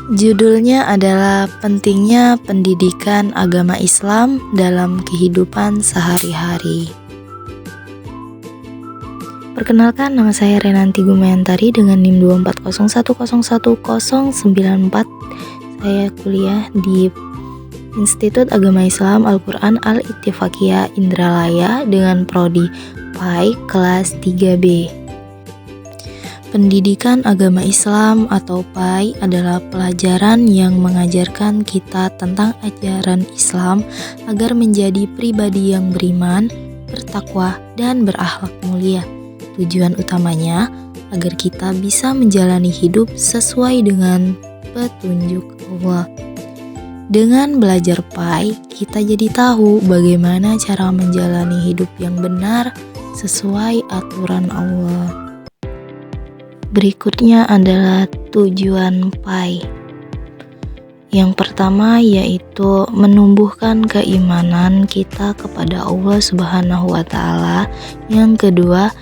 Judulnya adalah pentingnya pendidikan agama Islam dalam kehidupan sehari-hari. Perkenalkan, nama saya Renanti Gumayantari dengan NIM 240101094. Saya kuliah di Institut Agama Islam Al-Quran Al-Ittifaqiyah Indralaya dengan prodi PAI kelas 3B. Pendidikan agama Islam atau PAI adalah pelajaran yang mengajarkan kita tentang ajaran Islam agar menjadi pribadi yang beriman, bertakwa, dan berakhlak mulia. Tujuan utamanya agar kita bisa menjalani hidup sesuai dengan petunjuk Allah. Dengan belajar PAI, kita jadi tahu bagaimana cara menjalani hidup yang benar sesuai aturan Allah. Berikutnya adalah tujuan PAI. Yang pertama yaitu menumbuhkan keimanan kita kepada Allah Subhanahu wa Ta'ala. Yang kedua,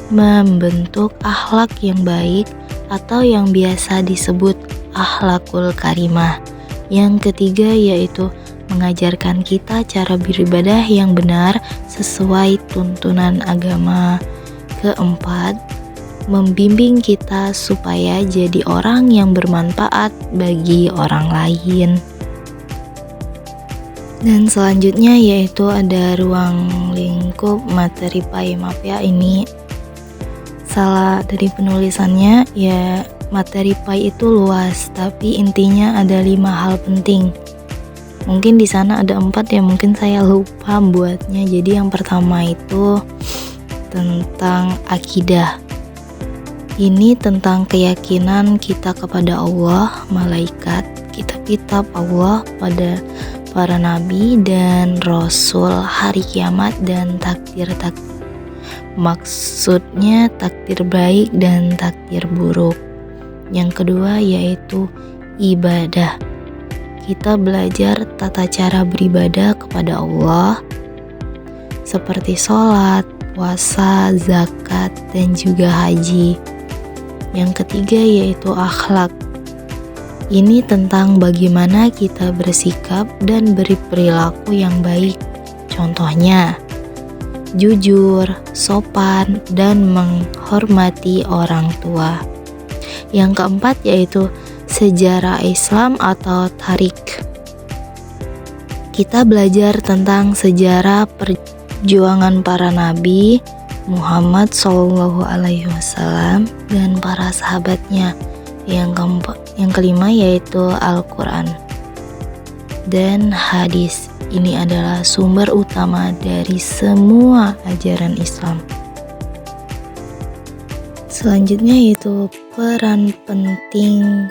membentuk akhlak yang baik atau yang biasa disebut akhlakul karimah. Yang ketiga yaitu mengajarkan kita cara beribadah yang benar sesuai tuntunan agama. Keempat, membimbing kita supaya jadi orang yang bermanfaat bagi orang lain. Dan selanjutnya yaitu ada ruang lingkup materi PAI. Maaf ya, ini salah dari penulisannya. Ya, materi PAI itu luas, tapi intinya ada 5 hal penting. Mungkin di sana ada 4 ya, mungkin saya lupa buatnya. Jadi yang pertama itu tentang akidah. Ini tentang keyakinan kita kepada Allah, malaikat, kitab-kitab Allah, pada para nabi dan rasul, hari kiamat, dan takdir. Maksudnya takdir baik dan takdir buruk. Yang kedua yaitu ibadah. Kita belajar tata cara beribadah kepada Allah seperti sholat, puasa, zakat, dan juga haji. Yang ketiga yaitu akhlak. Ini tentang bagaimana kita bersikap dan berperilaku yang baik. Contohnya, jujur, sopan, dan menghormati orang tua. Yang keempat yaitu sejarah Islam atau tarik. Kita belajar tentang sejarah perjuangan para nabi Muhammad SAW dan para sahabatnya. Yang kelima yaitu Al-Quran dan hadis. Ini adalah sumber utama dari semua ajaran Islam. Selanjutnya yaitu peran penting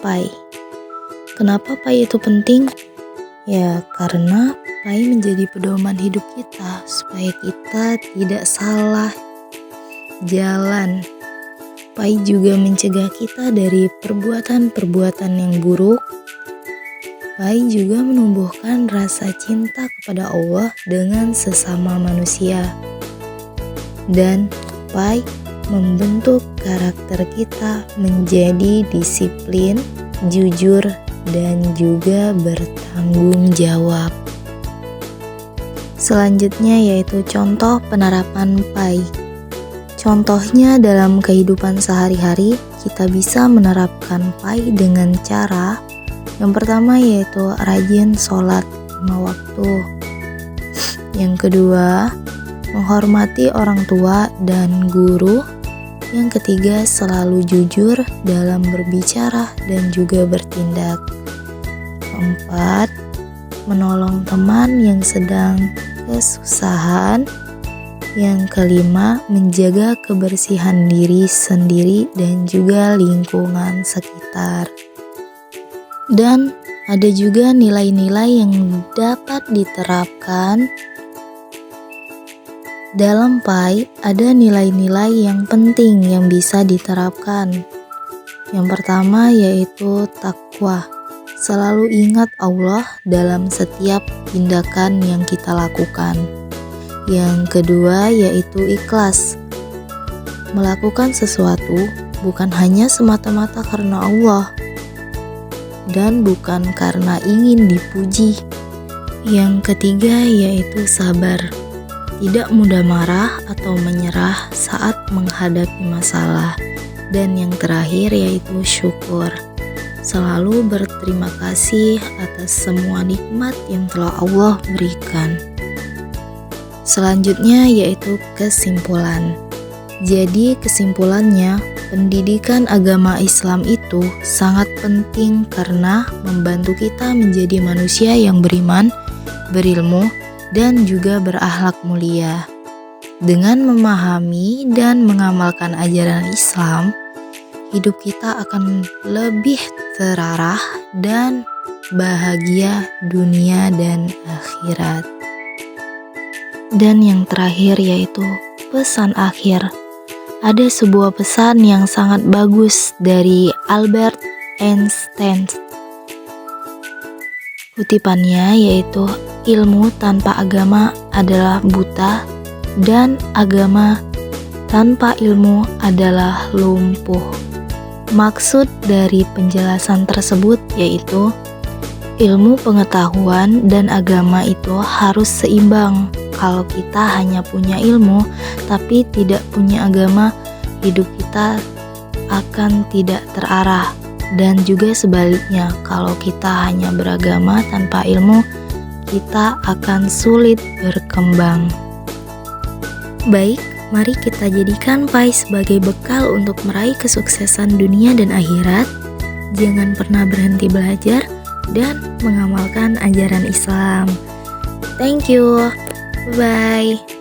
PAI. Kenapa PAI itu penting? Ya, karena PAI menjadi pedoman hidup kita supaya kita tidak salah jalan. PAI juga mencegah kita dari perbuatan-perbuatan yang buruk. PAI juga menumbuhkan rasa cinta kepada Allah dengan sesama manusia. Dan PAI membentuk karakter kita menjadi disiplin, jujur, dan juga bertanggung jawab. Selanjutnya yaitu contoh penerapan PAI. Contohnya dalam kehidupan sehari-hari kita bisa menerapkan PAI dengan cara yang pertama yaitu rajin sholat 5 waktu. Yang kedua, menghormati orang tua dan guru. Yang ketiga, selalu jujur dalam berbicara dan juga bertindak. Keempat, menolong teman yang sedang kesusahan. Yang kelima, menjaga kebersihan diri sendiri dan juga lingkungan sekitar. Dan ada juga nilai-nilai yang dapat diterapkan dalam PAI. Ada nilai-nilai yang penting yang bisa diterapkan. Yang pertama yaitu takwa. Selalu ingat Allah dalam setiap tindakan yang kita lakukan. Yang kedua yaitu ikhlas. Melakukan sesuatu bukan hanya semata-mata karena Allah, dan bukan karena ingin dipuji. Yang ketiga yaitu sabar. Tidak mudah marah atau menyerah saat menghadapi masalah. Dan yang terakhir yaitu syukur. Selalu berterima kasih atas semua nikmat yang telah Allah berikan. Selanjutnya yaitu kesimpulan. Jadi kesimpulannya, pendidikan agama Islam itu sangat penting karena membantu kita menjadi manusia yang beriman, berilmu, dan juga berakhlak mulia. Dengan memahami dan mengamalkan ajaran Islam, hidup kita akan lebih terarah dan bahagia dunia dan akhirat. Dan yang terakhir yaitu pesan akhir. Ada sebuah pesan yang sangat bagus dari Albert Einstein. Kutipannya yaitu, ilmu tanpa agama adalah buta dan agama tanpa ilmu adalah lumpuh. Maksud dari penjelasan tersebut yaitu, ilmu pengetahuan dan agama itu harus seimbang. Kalau kita hanya punya ilmu tapi tidak punya agama, hidup kita akan tidak terarah. Dan juga sebaliknya, kalau kita hanya beragama tanpa ilmu, kita akan sulit berkembang. Baik, mari kita jadikan PAI sebagai bekal untuk meraih kesuksesan dunia dan akhirat. Jangan pernah berhenti belajar dan mengamalkan ajaran Islam. Thank you. Bye.